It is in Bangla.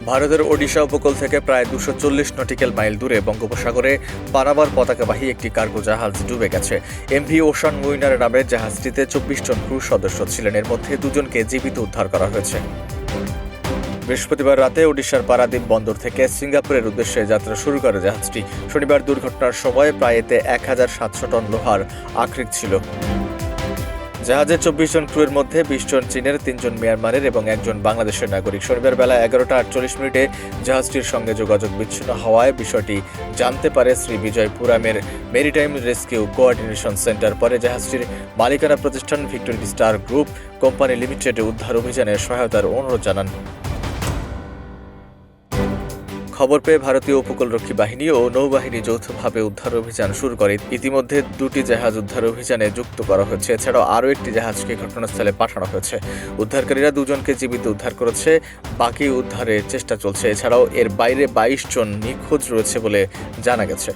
ভারতের ওডিশা উপকূল থেকে প্রায় 240 নটিক্যাল মাইল দূরে বঙ্গোপসাগরে পানামার পতাকাবাহী একটি কার্গো জাহাজ ডুবে গেছে। এমভি ওশান উইনার নামের জাহাজটিতে 24 জন ক্রু সদস্য ছিলেন। এর মধ্যে 2 জনকে জীবিত উদ্ধার করা হয়েছে। বৃহস্পতিবার রাতে ওডিশার পারাদ্বীপ বন্দর থেকে সিঙ্গাপুরের উদ্দেশ্যে যাত্রা শুরু করে জাহাজটি। শনিবার দুর্ঘটনার সময় প্রায় এতে 1700 টন লোহার আকরিক ছিল। জাহাজের 24 জন ক্রুয়ের মধ্যে 20 জন চীনের, 3 জন মিয়ানমারের এবং 1 জন বাংলাদেশের নাগরিক। শনিবার বেলা 11টা 48 জাহাজটির সঙ্গে যোগাযোগ বিচ্ছিন্ন হওয়ায় বিষয়টি জানতে পারে শ্রী বিজয়পুরামের মেরিটাইম রেস্কিউ কোঅর্ডিনেশন সেন্টার। পরে জাহাজটির মালিকানা প্রতিষ্ঠান Victory Star Group Company Limited উদ্ধার অভিযানে সহায়তার অনুরোধ জানান। খবর পেয়ে ভারতীয় উপকূলরক্ষী বাহিনী ও নৌবাহিনী যৌথভাবে উদ্ধার অভিযান শুরু করে। ইতিমধ্যে 2টি জাহাজ উদ্ধার অভিযানে যুক্ত করা হয়েছে। এছাড়াও আরও একটি জাহাজকে ঘটনাস্থলে পাঠানো হয়েছে। উদ্ধারকারীরা 2 জনকে জীবিত উদ্ধার করেছে, বাকি উদ্ধারের চেষ্টা চলছে। এছাড়াও এর বাইরে 22 জন নিখোঁজ রয়েছে বলে জানা গেছে।